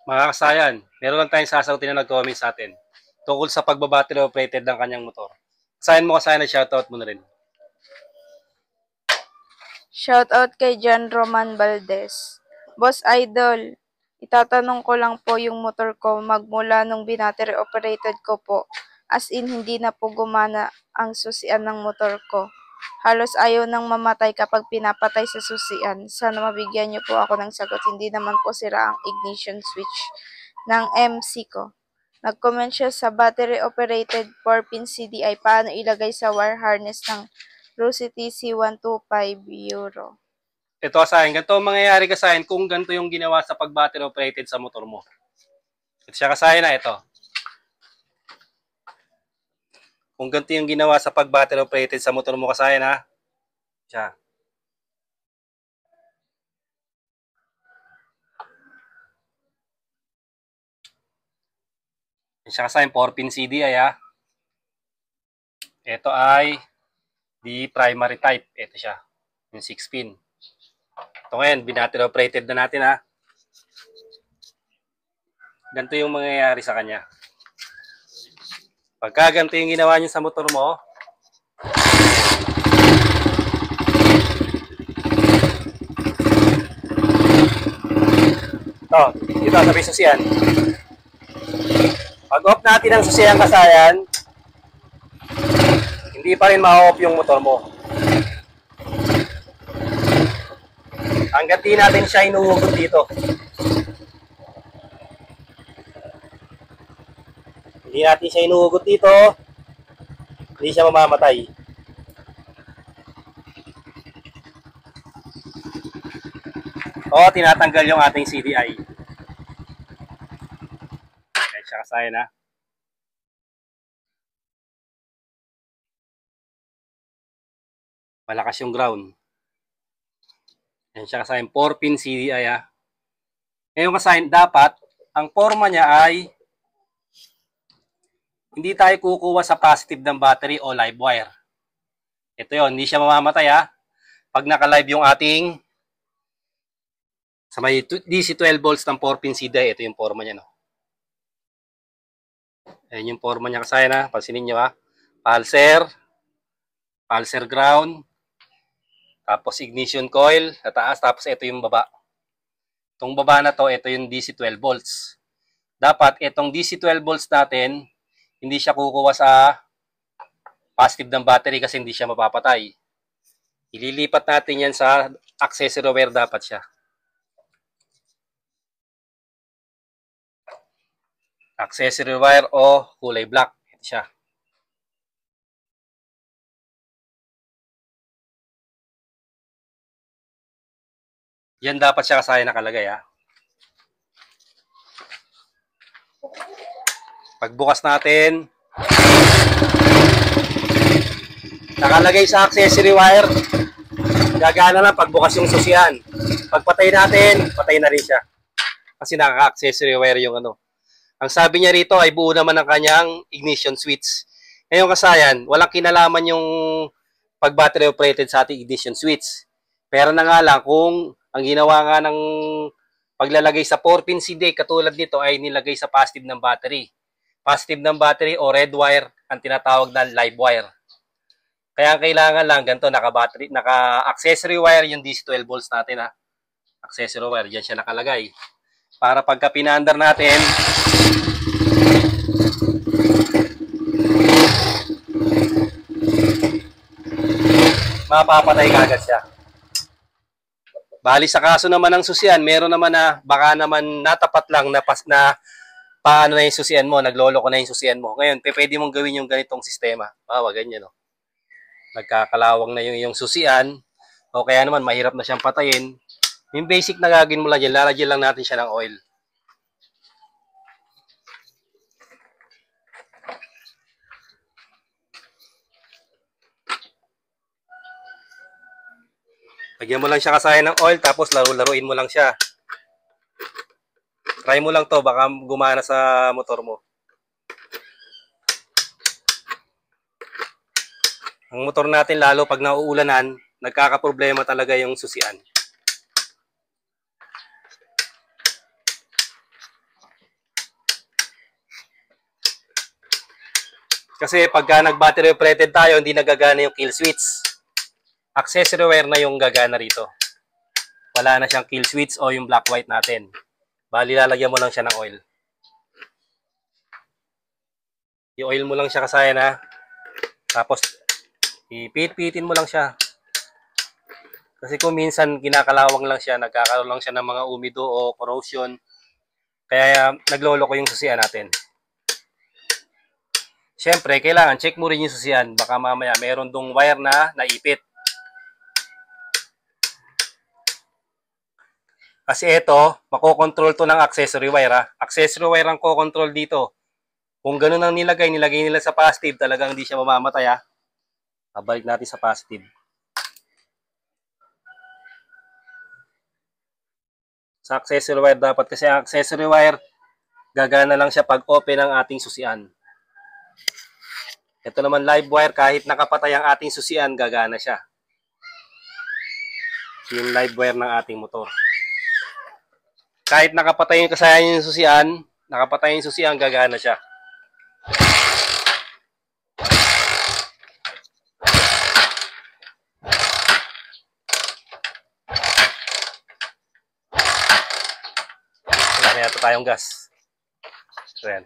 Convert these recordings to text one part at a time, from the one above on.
Mga kasayan, meron lang tayong sasagutin na nag-comment sa atin tungkol sa pagbabattery operated ng kanyang motor. Kasayan mo kasayan na shoutout mo na rin. Shoutout kay John Roman Valdez. Boss Idol, itatanong ko lang po yung motor ko magmula nung binattery operated ko po. As in, hindi na po gumana ang susian ng motor ko. Halos ayaw nang mamatay kapag pinapatay sa susian. Sana mabigyan niyo po ako ng sagot. Hindi naman po sira ang ignition switch ng MC ko. Nag-comment siya sa battery operated 4-pin CDI paano ilagay sa wire harness ng Rosity C125 Euro. Ito kasayan, ganito ang mangyayari kasayan kung ganito yung ginawa sa pag-battery operated sa motor mo. Ito siya kasayan na ito. Kung ganito yung ginawa sa pag-battery operated sa motor mo kasayan ha. Siya. Ito siya kasayan, 4-pin CDI ha. Ito ay the primary type. Ito siya, yung 6-pin. Ito ngayon, binattery operated na natin ha. Ganito yung mangyayari sa kanya. Pagka ganito yung ginawa niyo sa motor mo, dito sa may susian. Pag off natin ang susian kasayan, hindi pa rin ma-off yung motor mo. Hanggat di natin siya inuugot dito. Hindi natin siya inuugot dito, hindi siya mamamatay. O, tinatanggal yung ating CDI. Okay, siya kasayan ha. Malakas yung ground. Yan siya kasayan, 4-pin CDI ha. Ngayon kasayan, dapat, ang forma niya ay hindi tayo kukuha sa positive ng battery o live wire. Ito yon, hindi siya mamamatay ha. Pag naka-live yung ating sa may DC 12 volts ng 4-pin CDI, ito yung forma niya no. Ayan yung forma niya kasayan ha. Pansinin nyo ha. Pulser ground, tapos ignition coil sa taas, tapos ito yung baba. Itong baba na to, ito yung DC 12 volts. Dapat itong DC 12 volts natin, hindi siya kukuha sa positive ng battery kasi hindi siya mapapatay. Ililipat natin yan sa accessory wire dapat siya. Accessory wire o kulay black. Ito siya. Yan dapat siya kasaya nakalagay ha. Pagbukas natin, nakalagay sa accessory wire, gagana lang pagbukas yung susian. Pagpatay natin, patay na rin siya. Kasi naka-accessory wire yung ano. Ang sabi niya rito ay buo naman ang kanyang ignition switch. Ngayon kasayan, walang kinalaman yung pag-battery operated sa ating ignition switch. Pero na nga lang, kung ang ginawa nga ng paglalagay sa 4-pin CDI katulad nito ay nilagay sa positive ng battery. Positive ng battery o red wire ang tinatawag na live wire. Kaya kailangan lang ganito, naka-battery, naka-accessory wire yung DC 12 volts natin ha. Accessory wire, diyan siya nakalagay. Para pagka pinaandar natin, mapapatay kagad siya. Bali sa kaso naman ng susian, meron naman na baka naman natapat lang na paano na yung susian mo, nagloloko na yung susian mo. Ngayon, pwede mong gawin yung ganitong sistema. Ganyan no. Nagkakalawang na yung susian o kaya naman mahirap na siyang patayin. Yung basic na gagawin mo lang dyan, lalagyan lang natin siya ng oil. Lagyan mo lang siya kasaya ng oil, tapos laro-laruin mo lang siya. Try mo lang to, baka gumana sa motor mo. Ang motor natin, lalo pag nauulanan, nagkakaproblema talaga yung susian. Kasi pagka nag-battery operated tayo, hindi nagagana yung kill switch. Accessory wire na yung gagana rito. Wala na siyang kill switch o yung black white natin. Bali, lalagyan mo lang siya ng oil. I-oil mo lang siya kasayan ha. Tapos, ipit-pitin mo lang siya. Kasi kung minsan kinakalawang lang siya, nagkakaroon lang siya ng mga umido o corrosion. Kaya nagloloko yung susian natin. Siyempre, kailangan check mo rin yung susian. Baka mamaya meron dong wire na naipit. Kasi ito, makokontrol to ng accessory wire ha. Accessory wire ang kokontrol dito. Kung ganun ang nilagay nila sa positive, talagang hindi siya mamamatay ha. Babalik natin sa positive. Sa accessory wire dapat kasi ang accessory wire gagana lang siya pag open ang ating susian. Ito naman live wire, kahit nakapatay ang ating susian, gagana siya. Yung live wire ng ating motor. Kahit nakapatay yung kasayan yung susian, gagana siya. Wala na yata tayong gas. So yan.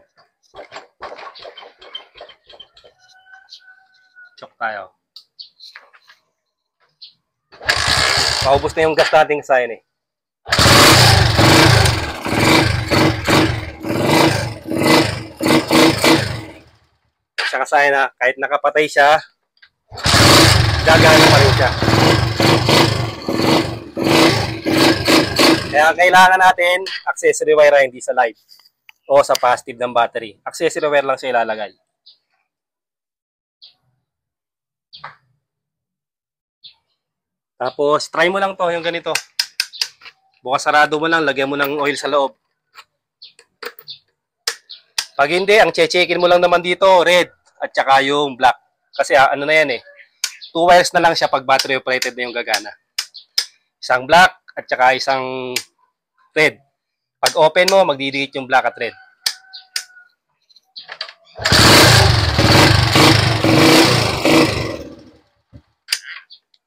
Chok tayo. Maubos na yung gas natin kasayan eh. Siya kasayan na kahit nakapatay siya, gagana pa rin siya. Kaya kailangan natin accessory wire hindi sa live o sa positive ng battery. Accessory wire lang siya ilalagay. Tapos, try mo lang to, yung ganito. Bukas sarado mo lang, lagyan mo ng oil sa loob. Pag hindi, ang che-checkin mo lang naman dito, red, at saka yung black. Kasi ano na yan eh, 2 wires na lang siya pag battery operated na yung gagana. Isang black, at saka isang red. Pag open mo, magdidikit yung black at red.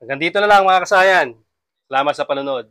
Hanggang dito na lang mga kasayan. Salamat sa panonood.